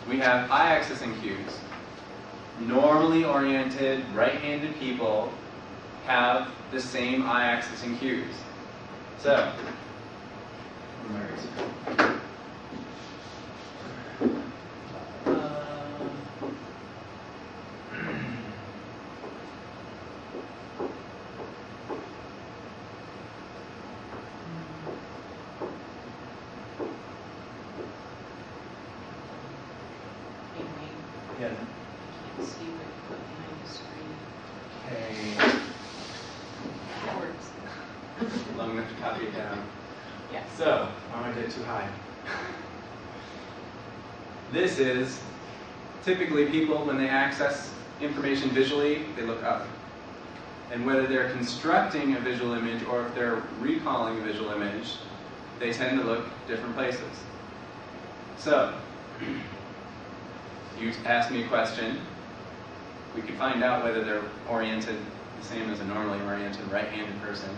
we have eye accessing cues. Normally oriented, right-handed people have the same eye accessing cues. So, this is typically people, when they access information visually, they look up. And whether they're constructing a visual image or if they're recalling a visual image, they tend to look different places. So, you ask me a question, we could find out whether they're oriented the same as a normally oriented right-handed person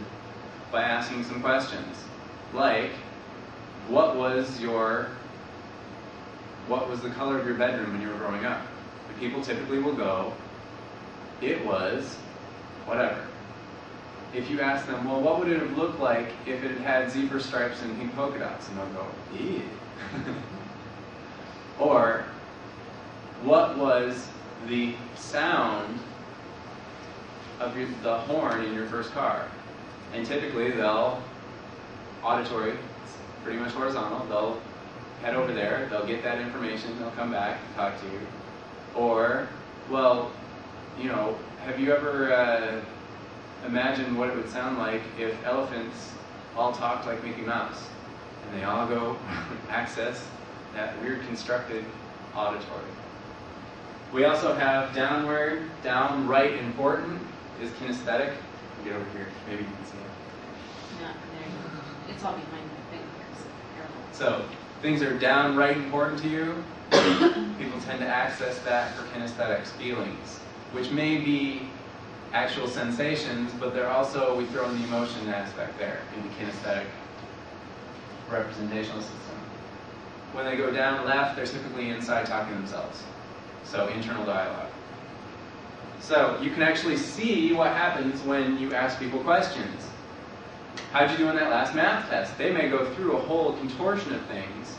by asking some questions. Like, what was the color of your bedroom when you were growing up? And people typically will go, it was whatever. If you ask them, well, what would it have looked like if it had had zebra stripes and pink polka dots? And they'll go, ew. Or, what was the sound of the horn in your first car? And typically they'll, auditory, it's pretty much horizontal, they'll head over there, they'll get that information, they'll come back and talk to you. Or, well, you know, have you ever imagined what it would sound like if elephants all talked like Mickey Mouse? And they all go access that weird constructed auditory. We also have downward, down, right, important is kinesthetic. Get over here, maybe you can see it. Not there. It's all behind my fingers. So, things are down, right, important to you. People tend to access that for kinesthetics, feelings, which may be actual sensations, but they're also, we throw in the emotion aspect there in the kinesthetic representational system. When they go down left, they're typically inside talking to themselves. So, internal dialogue. So, you can actually see what happens when you ask people questions. How'd you do in that last math test? They may go through a whole contortion of things,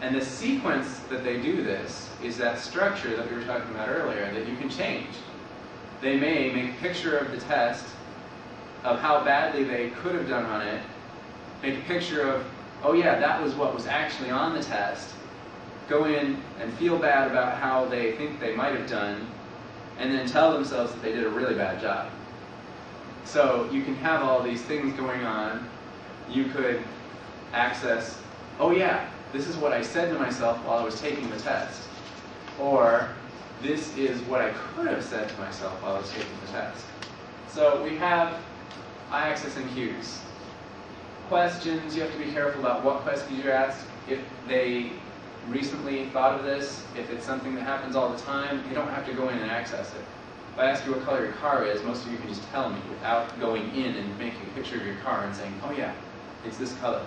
and the sequence that they do this is that structure that we were talking about earlier that you can change. They may make a picture of the test, of how badly they could have done on it, make a picture of, oh yeah, that was what was actually on the test, go in and feel bad about how they think they might have done, and then tell themselves that they did a really bad job. So you can have all these things going on. You could access, oh yeah, this is what I said to myself while I was taking the test. Or, this is what I could have said to myself while I was taking the test. So we have eye accessing cues. Questions, you have to be careful about what questions you ask. If they recently thought of this, if it's something that happens all the time, you don't have to go in and access it. If I ask you what color your car is, most of you can just tell me without going in and making a picture of your car and saying, oh yeah, it's this color.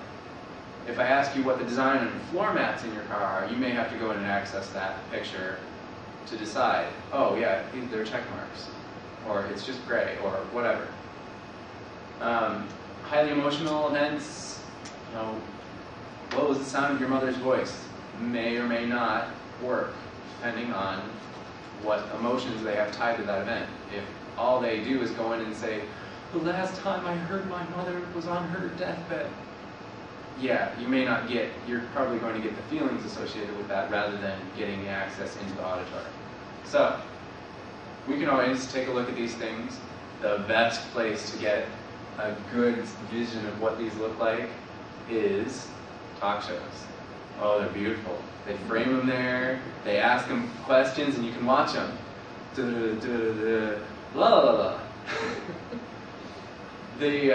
If I ask you what the design on the floor mats in your car are, you may have to go in and access that picture to decide, oh yeah, they're check marks, or it's just gray, or whatever. Highly emotional events, you know, what was the sound of your mother's voice? May or may not work, depending on what emotions they have tied to that event. If all they do is go in and say, the last time I heard my mother was on her deathbed, yeah, you may not get, you're probably going to get the feelings associated with that rather than getting the access into the auditory. So, we can always take a look at these things. The best place to get a good vision of what these look like is talk shows. Oh, they're beautiful. They frame them there, they ask them questions, and you can watch them. La la la. You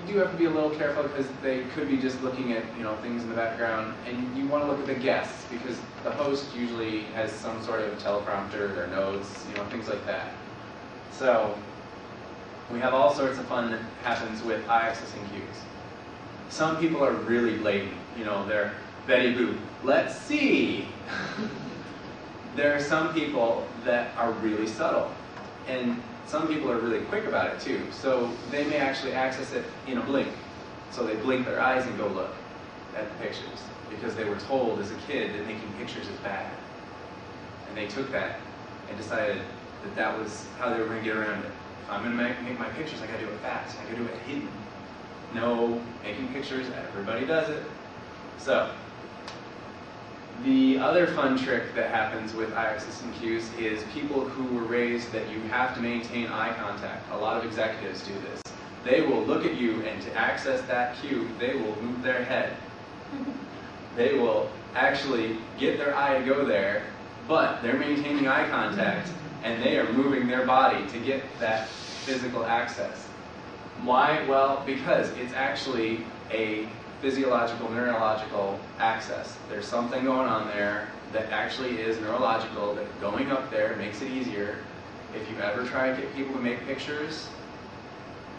do have to be a little careful because they could be just looking at, you know, things in the background, and you want to look at the guests because the host usually has some sort of teleprompter, their notes, you know, things like that. So we have all sorts of fun that happens with eye accessing cues. Some people are really blatant, you know, they're Betty Boop. Let's see. There are some people that are really subtle, and some people are really quick about it too. So they may actually access it in a blink. So they blink their eyes and go look at the pictures because they were told as a kid that making pictures is bad. And they took that and decided that that was how they were going to get around it. If I'm going to make my pictures, I got to do it fast. I got to do it hidden. No, making pictures, everybody does it. So, the other fun trick that happens with eye access and cues is people who were raised that you have to maintain eye contact. A lot of executives do this. They will look at you, and to access that cue, they will move their head. They will actually get their eye to go there, but they're maintaining eye contact, and they are moving their body to get that physical access. Why? Well, because it's actually a physiological, neurological access. There's something going on there that actually is neurological, that going up there makes it easier. If you ever try to get people to make pictures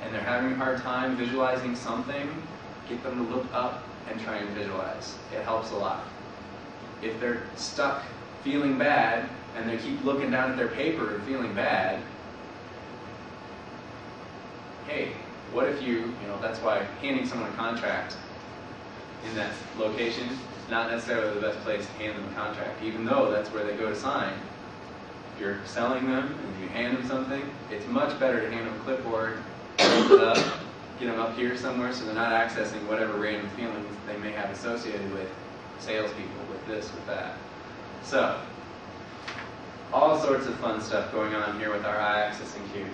and they're having a hard time visualizing something, get them to look up and try and visualize. It helps a lot. If they're stuck feeling bad and they keep looking down at their paper and feeling bad, hey, what if you that's why handing someone a contract in that location, not necessarily the best place to hand them a contract, even though that's where they go to sign. If you're selling them and you hand them something, it's much better to hand them a clipboard, hold it up, get them up here somewhere so they're not accessing whatever random feelings they may have associated with salespeople, with this, with that. So, all sorts of fun stuff going on here with our eye access and cues.